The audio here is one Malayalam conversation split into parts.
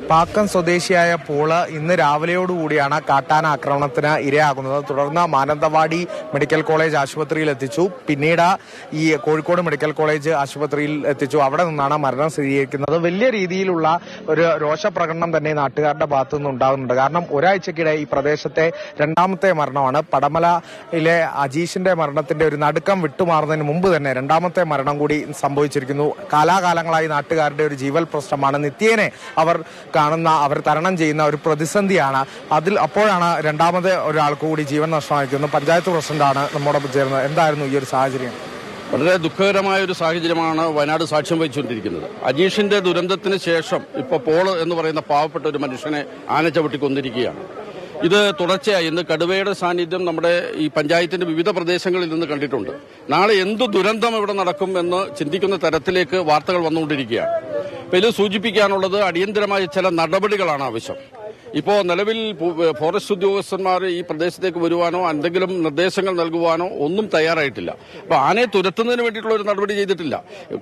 പാക്കം സ്വദേശിയായ പോള് ഇന്ന് രാവിലെയോടുകൂടിയാണ് കാട്ടാന ആക്രമണത്തിന് ഇരയാകുന്നത്. തുടർന്ന് മാനന്തവാടി മെഡിക്കൽ കോളേജ് ആശുപത്രിയിൽ എത്തിച്ചു. പിന്നീട് ഈ കോഴിക്കോട് മെഡിക്കൽ കോളേജ് ആശുപത്രിയിൽ എത്തിച്ചു. അവിടെ നിന്നാണ് മരണം സ്ഥിരീകരിക്കുന്നത്. വലിയ രീതിയിലുള്ള ഒരു രോഷപ്രകടനം തന്നെ നാട്ടുകാരുടെ ഭാഗത്തു നിന്ന് ഉണ്ടാകുന്നുണ്ട്. കാരണം ഒരാഴ്ചക്കിടെ ഈ പ്രദേശത്തെ രണ്ടാമത്തെ മരണമാണ്. പടമലയിലെ അജീഷിന്റെ മരണത്തിന്റെ ഒരു നടുക്കം വിട്ടുമാറുന്നതിന് മുമ്പ് തന്നെ രണ്ടാമത്തെ മരണം കൂടി സംഭവിച്ചിരിക്കുന്നു. കാലാകാലങ്ങളായി നാട്ടുകാരുടെ ഒരു ജീവൽ പ്രശ്നമാണ്. നിത്യേനെ അവർ തരണം ചെയ്യുന്ന ഒരു പ്രതിസന്ധിയാണ്. അപ്പോഴാണ് രണ്ടാമത് ഒരാൾക്ക് കൂടി ജീവൻ നഷ്ടമായിരിക്കുന്നത്. പഞ്ചായത്ത് പ്രസിഡന്റാണ് നമ്മോടൊപ്പം ചേർന്നത്. എന്തായിരുന്നു ഈ ഒരു സാഹചര്യം? വളരെ ദുഃഖകരമായ ഒരു സാഹചര്യമാണ് വയനാട് സാക്ഷ്യം വഹിച്ചുകൊണ്ടിരിക്കുന്നത്. അജീഷിന്റെ ദുരന്തത്തിന് ശേഷം ഇപ്പോൾ പോള് എന്ന് പറയുന്ന പാവപ്പെട്ട ഒരു മനുഷ്യനെ ആന ചവിട്ടി കൊന്നിരിക്കുകയാണ്. ഇത് തുടർച്ചയായി ഇന്ന് കടുവയുടെ സാന്നിധ്യം നമ്മുടെ ഈ പഞ്ചായത്തിന്റെ വിവിധ പ്രദേശങ്ങളിൽ നിന്ന് കണ്ടിട്ടുണ്ട്. നാളെ എന്തു ദുരന്തം ഇവിടെ നടക്കും എന്ന് ചിന്തിക്കുന്ന തരത്തിലേക്ക് വാർത്തകൾ വന്നുകൊണ്ടിരിക്കുകയാണ്. ഇത് സൂചിപ്പിക്കാനുള്ളത് അടിയന്തരമായ ചില നടപടികളാണ് ആവശ്യം. ഇപ്പോൾ നിലവിൽ ഫോറസ്റ്റ് ഉദ്യോഗസ്ഥന്മാർ ഈ പ്രദേശത്തേക്ക് വരുവാനോ എന്തെങ്കിലും നിർദ്ദേശങ്ങൾ നൽകുവാനോ ഒന്നും തയ്യാറായിട്ടില്ല. അപ്പൊ ആനയെ തുരത്തുന്നതിന് വേണ്ടിയിട്ടുള്ള ഒരു നടപടി ചെയ്തിട്ടില്ല.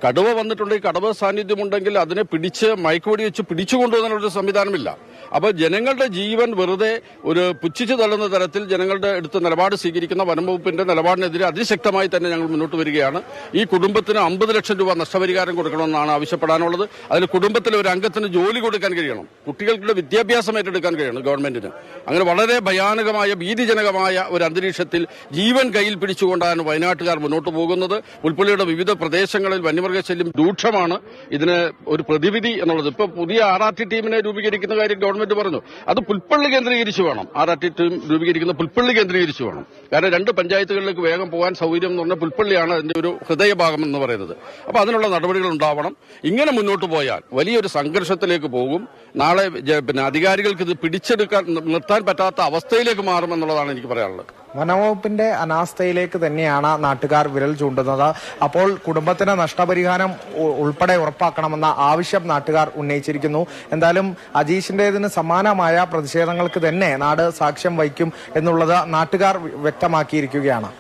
കടുവ വന്നിട്ടുണ്ടെങ്കിൽ കടുവ സാന്നിധ്യമുണ്ടെങ്കിൽ അതിനെ പിടിച്ച് മയക്കുവെടി വെച്ച് പിടിച്ചുകൊണ്ടുവന്നൊരു സംവിധാനമില്ല. അപ്പോൾ ജനങ്ങളുടെ ജീവൻ വെറുതെ ഒരു പുച്ഛിച്ചു തള്ളുന്ന തരത്തിൽ ജനങ്ങളുടെ അടുത്ത് നിലപാട് സ്വീകരിക്കുന്ന വനംവകുപ്പിന്റെ നിലപാടിനെതിരെ അതിശക്തമായി തന്നെ ഞങ്ങൾ മുന്നോട്ട് വരികയാണ്. ഈ കുടുംബത്തിന് 50 ലക്ഷം രൂപ നഷ്ടപരിഹാരം കൊടുക്കണമെന്നാണ് ആവശ്യപ്പെടാനുള്ളത്. അതിൽ കുടുംബത്തിലെ ഒരു അംഗത്തിന് ജോലി കൊടുക്കാൻ കഴിയണം. കുട്ടികൾക്ക് വിദ്യാഭ്യാസം ഏറ്റെടുക്കാൻ കഴിയണം ഗവൺമെന്റിന്. അങ്ങനെ വളരെ ഭയാനകമായ ഭീതിജനകമായ ഒരു അന്തരീക്ഷത്തിൽ ജീവൻ കയ്യിൽ പിടിച്ചുകൊണ്ടാണ് വയനാട്ടുകാർ മുന്നോട്ട് പോകുന്നത്. പുൽപ്പള്ളിയുടെ വിവിധ പ്രദേശങ്ങളിൽ വന്യമൃഗശല്യം രൂക്ഷമാണ്. ഇതിന് ഒരു പ്രതിവിധി എന്നുള്ളത് ഇപ്പൊ പുതിയ RRT ടീമിനെ രൂപീകരിക്കുന്ന കാര്യം ഗവൺമെന്റ് പറഞ്ഞു. അത് പുൽപ്പള്ളി കേന്ദ്രീകരിച്ച് വേണം. RRT ടീം രൂപീകരിക്കുന്ന പുൽപ്പള്ളി കേന്ദ്രീകരിച്ച് വേണം. കാരണം 2 പഞ്ചായത്തുകളിലേക്ക് വേഗം പോകാൻ സൗകര്യം എന്ന് പറഞ്ഞാൽ പുൽപ്പള്ളിയാണ് അതിന്റെ ഒരു ഹൃദയഭാഗം എന്ന് പറയുന്നത്. അപ്പൊ അതിനുള്ള നടപടികൾ ഉണ്ടാവണം. ഇങ്ങനെ മുന്നോട്ട് പോയാൽ വലിയൊരു സംഘർഷത്തിലേക്ക് പോകും. നാളെ അധികാരികൾക്ക് ഇത് നിർത്താൻ പറ്റാത്ത അവസ്ഥയിലേക്ക് മാറുമെന്നുള്ളതാണ് എനിക്ക് പറയാനുള്ളത്. വനംവകുപ്പിന്റെ അനാസ്ഥയിലേക്ക് തന്നെയാണ് നാട്ടുകാർ വിരൽ ചൂണ്ടുന്നത്. അപ്പോൾ കുടുംബത്തിന് നഷ്ടപരിഹാരം ഉൾപ്പെടെ ഉറപ്പാക്കണമെന്ന ആവശ്യം നാട്ടുകാർ ഉന്നയിച്ചിരിക്കുന്നു. എന്തായാലും അജീഷിന്റേതിന് സമാനമായ പ്രതിഷേധങ്ങൾക്ക് തന്നെ നാട് സാക്ഷ്യം വഹിക്കും എന്നുള്ളത് നാട്ടുകാർ വ്യക്തമാക്കിയിരിക്കുകയാണ്.